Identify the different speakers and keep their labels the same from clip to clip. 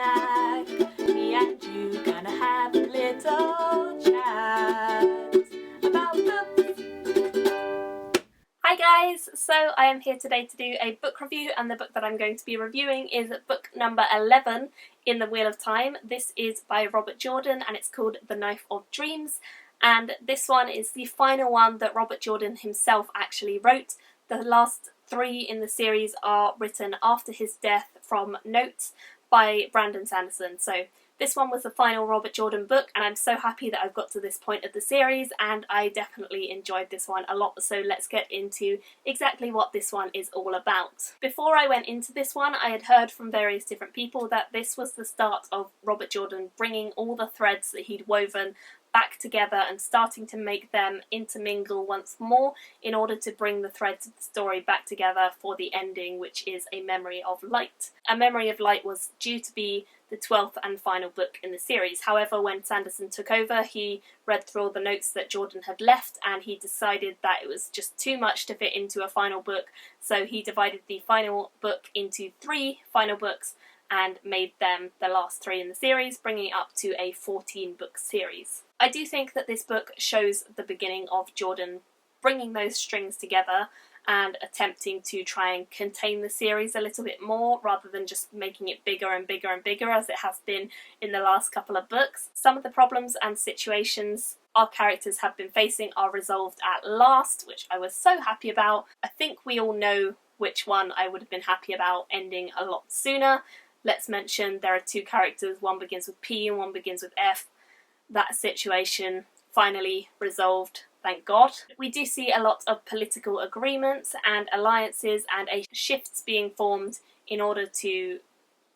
Speaker 1: snack. Me and you gonna have a little chat about books. Hi guys, so I am here today to do a book review, and the book that I'm going to be reviewing is book number 11 in the Wheel of Time. This is by Robert Jordan and it's called The Knife of Dreams, and this one is the final one that Robert Jordan himself actually wrote. The last 3 in the series are written after his death from notes by Brandon Sanderson. So this one was the final Robert Jordan book, and I'm so happy that I've got to this point of the series, and I definitely enjoyed this one a lot, so let's get into exactly what this one is all about. Before I went into this one, I had heard from various different people that this was the start of Robert Jordan bringing all the threads that he'd woven back together and starting to make them intermingle once more in order to bring the threads of the story back together for the ending, which is A Memory of Light. A Memory of Light was due to be the 12th and final book in the series. However, when Sanderson took over, he read through all the notes that Jordan had left and he decided that it was just too much to fit into a final book, so he divided the final book into 3 final books and made them the last 3 in the series, bringing it up to a 14-book series. I do think that this book shows the beginning of Jordan bringing those strings together and attempting to try and contain the series a little bit more rather than just making it bigger and bigger and bigger as it has been in the last couple of books. Some of the problems and situations our characters have been facing are resolved at last, which I was so happy about. I think we all know which one I would have been happy about ending a lot sooner. Let's mention there are 2 characters, one begins with P and one begins with F. That situation finally resolved, thank God. We do see a lot of political agreements and alliances and shifts being formed in order to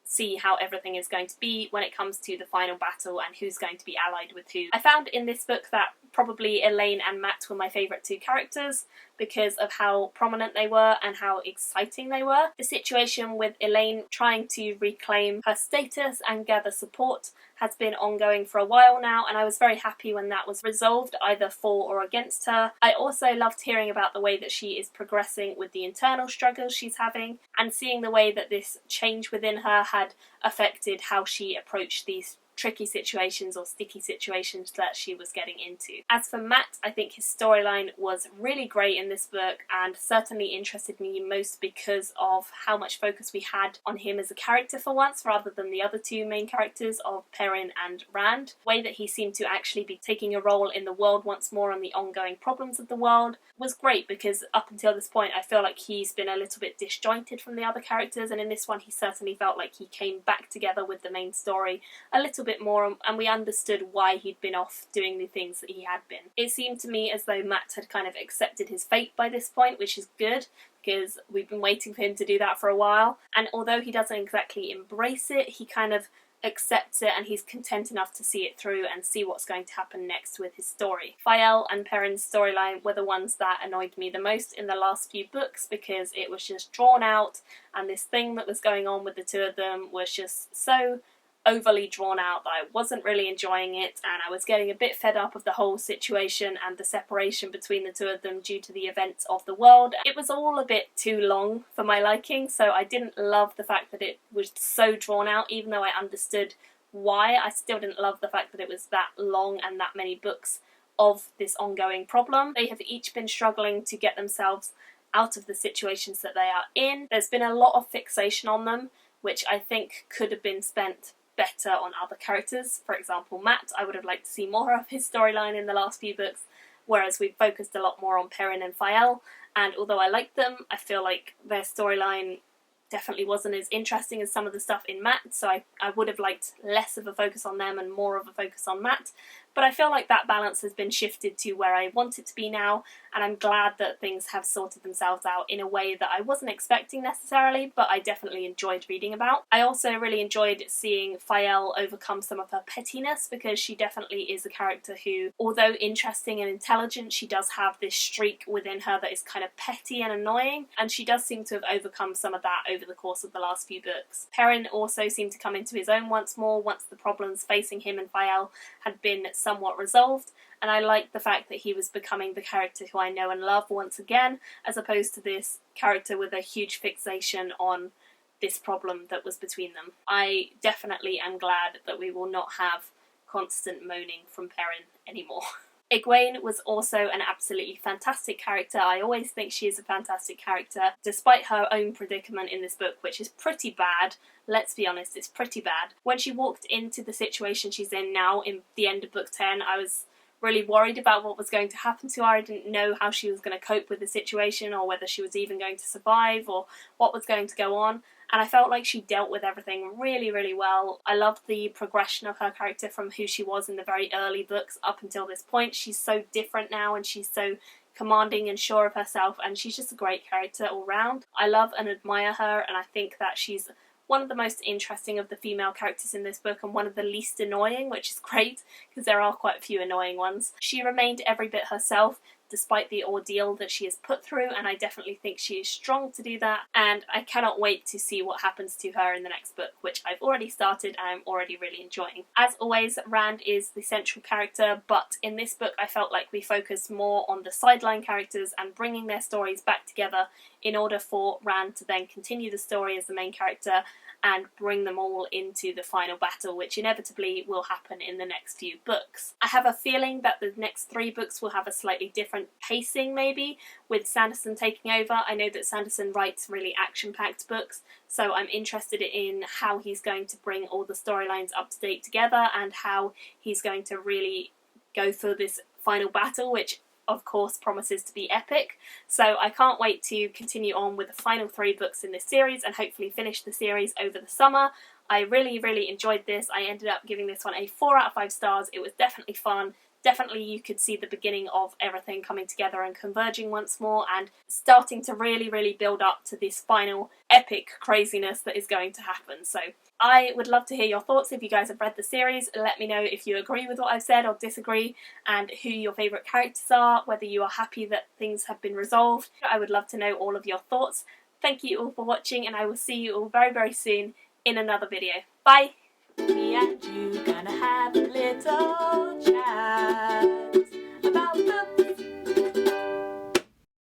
Speaker 1: see how everything is going to be when it comes to the final battle and who's going to be allied with who. I found in this book that probably Elayne and Mat were my favourite 2 characters because of how prominent they were and how exciting they were. The situation with Elayne trying to reclaim her status and gather support has been ongoing for a while now, and I was very happy when that was resolved, either for or against her. I also loved hearing about the way that she is progressing with the internal struggles she's having, and seeing the way that this change within her had affected how she approached these tricky situations or sticky situations that she was getting into. As for Mat, I think his storyline was really great in this book and certainly interested me most because of how much focus we had on him as a character for once rather than the other 2 main characters of Perrin and Rand. The way that he seemed to actually be taking a role in the world once more and the ongoing problems of the world was great, because up until this point I feel like he's been a little bit disjointed from the other characters, and in this one he certainly felt like he came back together with the main story a little bit more, and we understood why he'd been off doing the things that he had been. It seemed to me as though Mat had kind of accepted his fate by this point, which is good, because we've been waiting for him to do that for a while, and although he doesn't exactly embrace it, he kind of accepts it and he's content enough to see it through and see what's going to happen next with his story. Faile and Perrin's storyline were the ones that annoyed me the most in the last few books because it was just drawn out, and this thing that was going on with the 2 of them was just so overly drawn out that I wasn't really enjoying it, and I was getting a bit fed up of the whole situation and the separation between the 2 of them due to the events of the world. It was all a bit too long for my liking, so I didn't love the fact that it was so drawn out. Even though I understood why, I still didn't love the fact that it was that long and that many books of this ongoing problem. They have each been struggling to get themselves out of the situations that they are in. There's been a lot of fixation on them, which I think could have been spent better on other characters. For example, Mat, I would have liked to see more of his storyline in the last few books, whereas we've focused a lot more on Perrin and Faile, and although I like them, I feel like their storyline definitely wasn't as interesting as some of the stuff in Mat, so I would have liked less of a focus on them and more of a focus on Mat. But I feel like that balance has been shifted to where I want it to be now, and I'm glad that things have sorted themselves out in a way that I wasn't expecting necessarily, but I definitely enjoyed reading about. I also really enjoyed seeing Faile overcome some of her pettiness, because she definitely is a character who, although interesting and intelligent, she does have this streak within her that is kind of petty and annoying, and she does seem to have overcome some of that over the course of the last few books. Perrin also seemed to come into his own once more, once the problems facing him and Faile had been somewhat resolved, and I liked the fact that he was becoming the character who I know and love once again, as opposed to this character with a huge fixation on this problem that was between them. I definitely am glad that we will not have constant moaning from Perrin anymore. Egwene was also an absolutely fantastic character. I always think she is a fantastic character, despite her own predicament in this book, which is pretty bad. Let's be honest, it's pretty bad. When she walked into the situation she's in now, in the end of book 10, I was really worried about what was going to happen to her. I didn't know how she was going to cope with the situation, or whether she was even going to survive, or what was going to go on. And I felt like she dealt with everything really, really well. I loved the progression of her character from who she was in the very early books up until this point. She's so different now, and she's so commanding and sure of herself, and she's just a great character all round. I love and admire her, and I think that she's one of the most interesting of the female characters in this book, and one of the least annoying, which is great, because there are quite a few annoying ones. She remained every bit herself, despite the ordeal that she has put through, and I definitely think she is strong to do that, and I cannot wait to see what happens to her in the next book, which I've already started and I'm already really enjoying. As always, Rand is the central character, but in this book I felt like we focused more on the sideline characters and bringing their stories back together in order for Rand to then continue the story as the main character and bring them all into the final battle, which inevitably will happen in the next few books. I have a feeling that the next 3 books will have a slightly different pacing, maybe, with Sanderson taking over. I know that Sanderson writes really action-packed books, so I'm interested in how he's going to bring all the storylines up to date together, and how he's going to really go for this final battle, which of course promises to be epic. So I can't wait to continue on with the final 3 books in this series and hopefully finish the series over the summer. I really, really enjoyed this. I ended up giving this one a 4 out of 5 stars. It was definitely fun. Definitely you could see the beginning of everything coming together and converging once more, and starting to really, really build up to this final epic craziness that is going to happen. So I would love to hear your thoughts if you guys have read the series. Let me know if you agree with what I've said or disagree, and who your favourite characters are, whether you are happy that things have been resolved. I would love to know all of your thoughts. Thank you all for watching, and I will see you all very, very soon in another video. Bye! Me and you gonna have a little chat.